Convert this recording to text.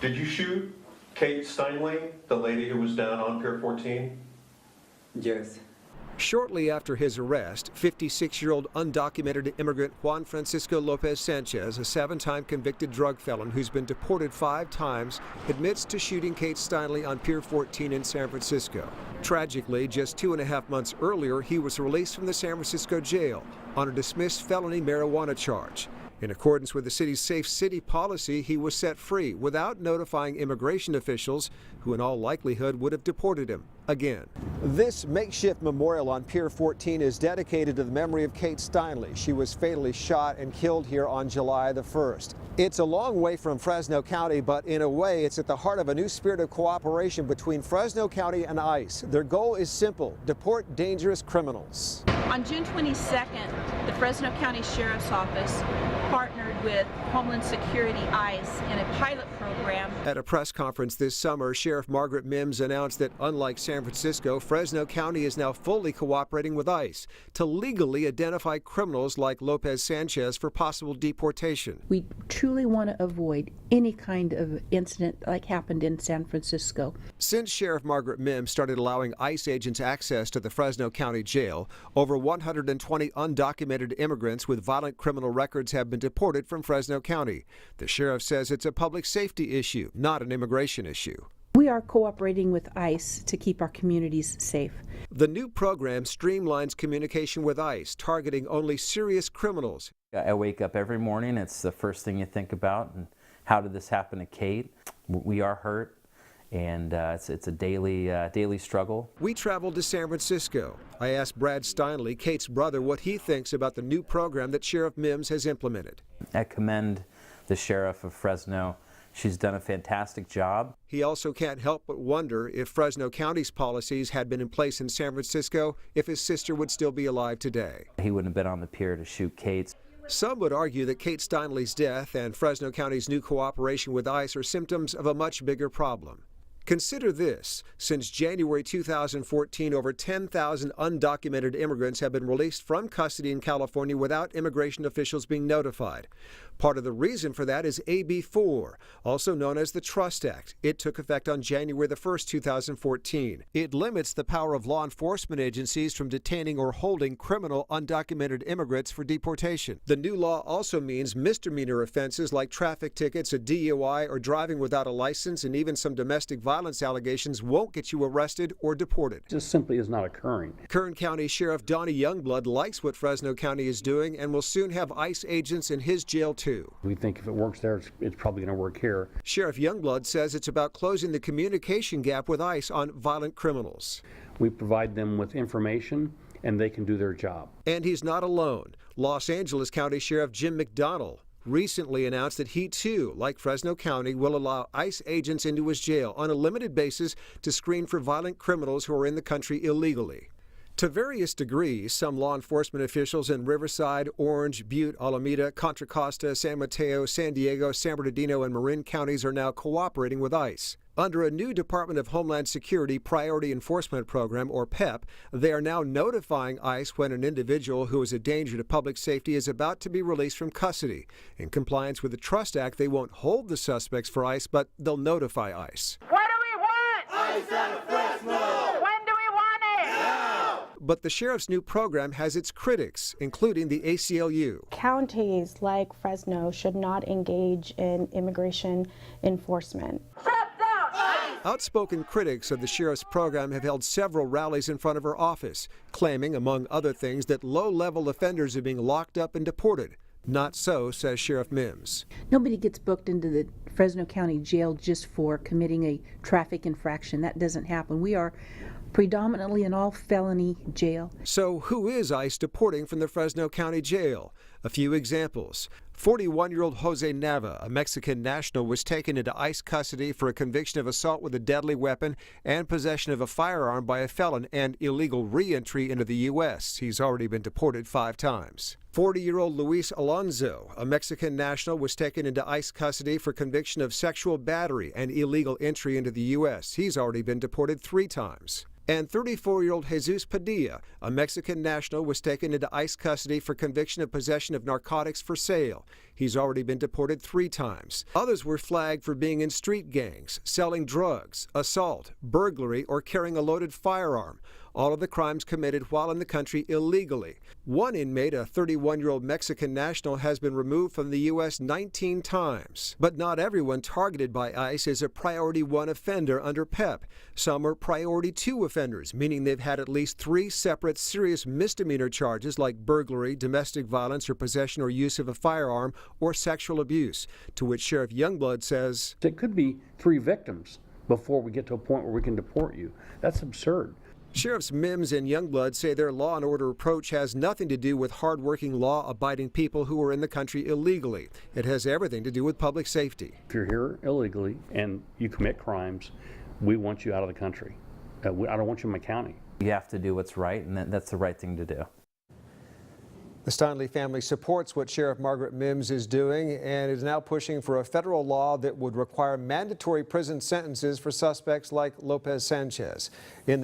Did you shoot Kate Steinle, the lady who was down on Pier 14? Yes. Shortly after his arrest, 56-year-old undocumented immigrant Juan Francisco Lopez Sanchez, a 7-time convicted drug felon who's been deported 5 times, admits to shooting Kate Steinle on Pier 14 in San Francisco. Tragically, just 2.5 months earlier, he was released from the San Francisco jail on a dismissed felony marijuana charge. In accordance with the city's Safe City policy, he was set free without notifying immigration officials, who in all likelihood would have deported him again. This makeshift memorial on Pier 14 is dedicated to the memory of Kate Steinle. She was fatally shot and killed here on July the 1st. It's a long way from Fresno County, but in a way, it's at the heart of a new spirit of cooperation between Fresno County and ICE. Their goal is simple: deport dangerous criminals. On June 22nd, the Fresno County Sheriff's Office partnered with Homeland Security ICE in a pilot program. At a press conference this summer, Sheriff Margaret Mims announced that unlike San Francisco, Fresno County is now fully cooperating with ICE to legally identify criminals like Lopez Sanchez for possible deportation. We truly want to avoid any kind of incident like happened in San Francisco. Since Sheriff Margaret Mims started allowing ICE agents access to the Fresno County Jail, over 120 undocumented immigrants with violent criminal records have been deported from Fresno County. The sheriff says it's a public safety issue, not an immigration issue. We are cooperating with ICE to keep our communities safe. The new program streamlines communication with ICE, targeting only serious criminals. I wake up every morning, it's the first thing you think about, and how did this happen to Kate? We are hurt, and it's a daily struggle. We traveled to San Francisco. I asked Brad Steinle, Kate's brother, what he thinks about the new program that Sheriff Mims has implemented. I commend the sheriff of Fresno. She's done a fantastic job. He also can't help but wonder if Fresno County's policies had been in place in San Francisco, if his sister would still be alive today. He wouldn't have been on the pier to shoot Kate. Some would argue that Kate Steinle's death and Fresno County's new cooperation with ICE are symptoms of a much bigger problem. Consider this: since January 2014, over 10,000 undocumented immigrants have been released from custody in California without immigration officials being notified. Part of the reason for that is AB 4, also known as the Trust Act. It took effect on January the 1st, 2014. It limits the power of law enforcement agencies from detaining or holding criminal undocumented immigrants for deportation. The new law also means misdemeanor offenses like traffic tickets, a DUI, or driving without a license, and even some domestic violence allegations won't get you arrested or deported. It just simply is not occurring. Kern County Sheriff Donnie Youngblood likes what Fresno County is doing and will soon have ICE agents in his jail too. We think if it works there, it's probably going to work here. Sheriff Youngblood says it's about closing the communication gap with ICE on violent criminals. We provide them with information and they can do their job. And he's not alone. Los Angeles County Sheriff Jim McDonnell recently announced that he too, like Fresno County, will allow ICE agents into his jail on a limited basis to screen for violent criminals who are in the country illegally. To various degrees, some law enforcement officials in Riverside, Orange, Butte, Alameda, Contra Costa, San Mateo, San Diego, San Bernardino, and Marin counties are now cooperating with ICE. Under a new Department of Homeland Security Priority Enforcement Program, or PEP, they are now notifying ICE when an individual who is a danger to public safety is about to be released from custody. In compliance with the Trust Act, they won't hold the suspects for ICE, but they'll notify ICE. What do we want? ICE out of Fresno! When do we want it? Now! But the sheriff's new program has its critics, including the ACLU. Counties like Fresno should not engage in immigration enforcement. Outspoken critics of the sheriff's program have held several rallies in front of her office, claiming, among other things, that low-level offenders are being locked up and deported. Not so, says Sheriff Mims. Nobody gets booked into the Fresno County Jail just for committing a traffic infraction. That doesn't happen. We are predominantly an all-felony jail. So who is ICE deporting from the Fresno County Jail? A few examples. 41-year-old Jose Nava, a Mexican national, was taken into ICE custody for a conviction of assault with a deadly weapon and possession of a firearm by a felon and illegal re-entry into the U.S. He's already been deported 5 times. 40-year-old Luis Alonso, a Mexican national, was taken into ICE custody for conviction of sexual battery and illegal entry into the U.S. He's already been deported 3 times. And 34-year-old Jesus Padilla, a Mexican national, was taken into ICE custody for conviction of possession of narcotics for sale. jail. He's already been deported 3 times. Others were flagged for being in street gangs, selling drugs, assault, burglary, or carrying a loaded firearm. All of the crimes committed while in the country illegally. One inmate, a 31-year-old Mexican national, has been removed from the U.S. 19 times. But not everyone targeted by ICE is a Priority 1 offender under PEP. Some are Priority 2 offenders, meaning they've had at least 3 separate serious misdemeanor charges like burglary, domestic violence, or possession or use of a firearm, or sexual abuse, to which Sheriff Youngblood says, It could be 3 victims before we get to a point where we can deport you. That's absurd. Sheriffs Mims and Youngblood say their law and order approach has nothing to do with hardworking, law-abiding people who are in the country illegally. It has everything to do with public safety. If you're here illegally and you commit crimes, we want you out of the country. I don't want you in my county. You have to do what's right, and that's the right thing to do. The Steinle family supports what Sheriff Margaret Mims is doing and is now pushing for a federal law that would require mandatory prison sentences for suspects like Lopez Sanchez. In